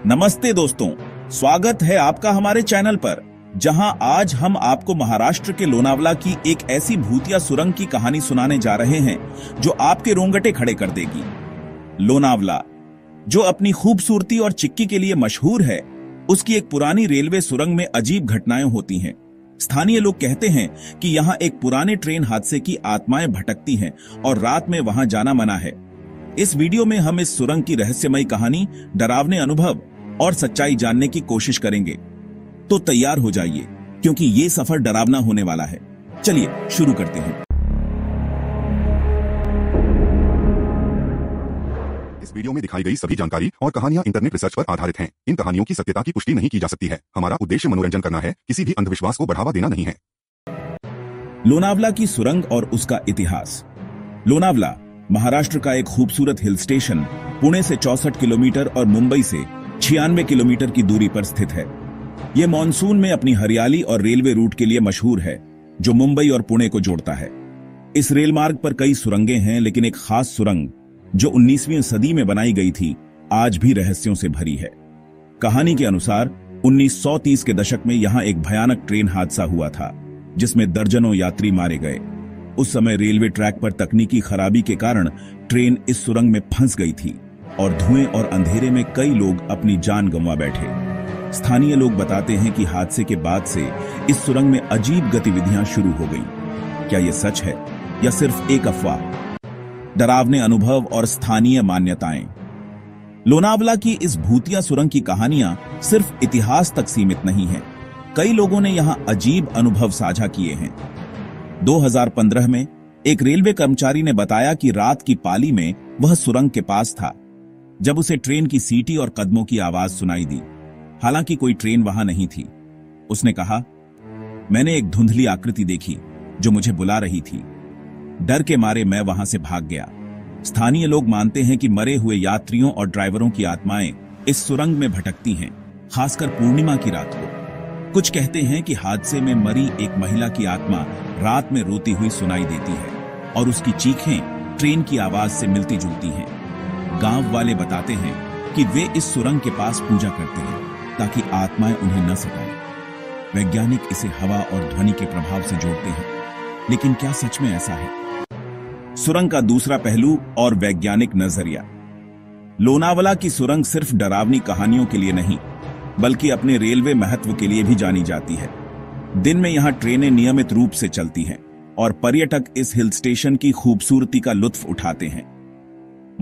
नमस्ते दोस्तों, स्वागत है आपका हमारे चैनल पर, जहां आज हम आपको महाराष्ट्र के लोनावला की एक ऐसी भूतिया सुरंग की कहानी सुनाने जा रहे हैं जो आपके रोंगटे खड़े कर देगी। लोनावला, जो अपनी खूबसूरती और चिक्की के लिए मशहूर है, उसकी एक पुरानी रेलवे सुरंग में अजीब घटनाएं होती हैं। स्थानीय लोग कहते हैं कि यहाँ एक पुराने ट्रेन हादसे की आत्माएं भटकती हैं और रात में वहां जाना मना है। इस वीडियो में हम इस सुरंग की रहस्यमयी कहानी, डरावने अनुभव और सच्चाई जानने की कोशिश करेंगे। तो तैयार हो जाइए, क्योंकि ये सफर डरावना होने वाला है। चलिए शुरू करते हैं। इस वीडियो में दिखाई गई सभी जानकारी और कहानियां इंटरनेट रिसर्च पर आधारित हैं। इन कहानियों की सत्यता की पुष्टि नहीं की जा सकती है। हमारा उद्देश्य मनोरंजन करना है, किसी भी अंधविश्वास को बढ़ावा देना नहीं है। लोनावला की सुरंग और उसका इतिहास। लोनावला महाराष्ट्र का एक खूबसूरत हिल स्टेशन पुणे से 64 किलोमीटर और मुंबई से 96 किलोमीटर की दूरी पर स्थित है। यह मॉनसून में अपनी हरियाली और रेलवे रूट के लिए मशहूर है, जो मुंबई और पुणे को जोड़ता है। इस रेल मार्ग पर कई सुरंगें हैं, लेकिन एक खास सुरंग जो 19वीं सदी में बनाई गई थी, आज भी रहस्यों से भरी है। कहानी के अनुसार 1930 के दशक में यहां एक भयानक ट्रेन हादसा हुआ था, जिसमें दर्जनों यात्री मारे गए। उस समय रेलवे ट्रैक पर तकनीकी खराबी के कारण ट्रेन इस सुरंग में फंस गई थी और धुएं और अंधेरे में कई लोग अपनी जान गंवा बैठे। स्थानीय लोग बताते हैं कि हादसे के बाद से इस सुरंग में अजीब गतिविधियां शुरू हो गईं। क्या यह सच है या सिर्फ एक अफवाह? डरावने अनुभव और स्थानीय मान्यताएं। लोनावला की इस भूतिया सुरंग की कहानियां सिर्फ इतिहास तक सीमित नहीं हैं। कई लोगों ने यहां अजीब अनुभव साझा किए हैं। 2015 में एक रेलवे कर्मचारी ने बताया कि रात की पाली में वह सुरंग के पास था, जब उसे ट्रेन की सीटी और कदमों की आवाज सुनाई दी। हालांकि कोई ट्रेन वहां नहीं थी। उसने कहा, मैंने एक धुंधली आकृति देखी जो मुझे बुला रही थी। डर के मारे मैं वहां से भाग गया। स्थानीय लोग मानते हैं कि मरे हुए यात्रियों और ड्राइवरों की आत्माएं इस सुरंग में भटकती हैं, खासकर पूर्णिमा की रात को। कुछ कहते हैं कि हादसे में मरी एक महिला की आत्मा रात में रोती हुई सुनाई देती है और उसकी चीखें ट्रेन की आवाज से मिलती जुलती हैं। गांव वाले बताते हैं कि वे इस सुरंग के पास पूजा करते हैं ताकि आत्माएं उन्हें न सताएं। वैज्ञानिक इसे हवा और ध्वनि के प्रभाव से जोड़ते हैं, लेकिन क्या सच में ऐसा है? सुरंग का दूसरा पहलू और वैज्ञानिक नजरिया। लोनावला की सुरंग सिर्फ डरावनी कहानियों के लिए नहीं, बल्कि अपने रेलवे महत्व के लिए भी जानी जाती है। दिन में यहां ट्रेनें नियमित रूप से चलती हैं और पर्यटक इस हिल स्टेशन की खूबसूरती का लुत्फ उठाते हैं।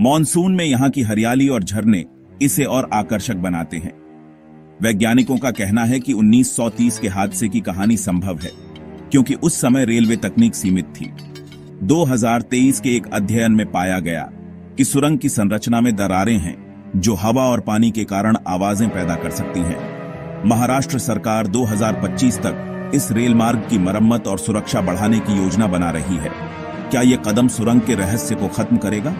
मॉनसून में यहां की हरियाली और झरने इसे और आकर्षक बनाते हैं। वैज्ञानिकों का कहना है कि 1930 के हादसे की कहानी संभव है, क्योंकि उस समय रेलवे तकनीक सीमित थी। 2023 के एक अध्ययन में पाया गया कि सुरंग की संरचना में दरारें हैं, जो हवा और पानी के कारण आवाजें पैदा कर सकती हैं। महाराष्ट्र सरकार 2025 तक इस रेल मार्ग की मरम्मत और सुरक्षा बढ़ाने की योजना बना रही है। क्या यह कदम सुरंग के रहस्य को खत्म करेगा?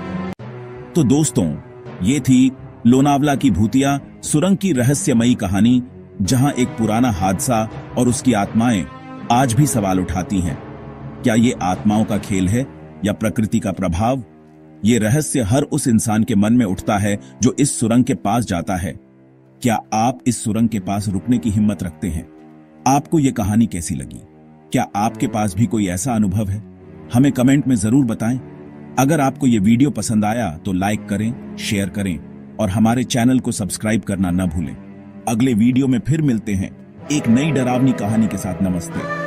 तो दोस्तों, ये थी लोनावला की भूतिया सुरंग की रहस्यमयी कहानी, जहां एक पुराना हादसा और उसकी आत्माएं आज भी सवाल उठाती हैं। क्या ये आत्माओं का खेल है या प्रकृति का प्रभाव? ये रहस्य हर उस इंसान के मन में उठता है जो इस सुरंग के पास जाता है। क्या आप इस सुरंग के पास रुकने की हिम्मत रखते हैं? आपको ये कहानी कैसी लगी? क्या आपके पास भी कोई ऐसा अनुभव है? हमें कमेंट में जरूर बताएं। अगर आपको ये वीडियो पसंद आया तो लाइक करें, शेयर करें और हमारे चैनल को सब्सक्राइब करना न भूलें। अगले वीडियो में फिर मिलते हैं एक नई डरावनी कहानी के साथ। नमस्ते।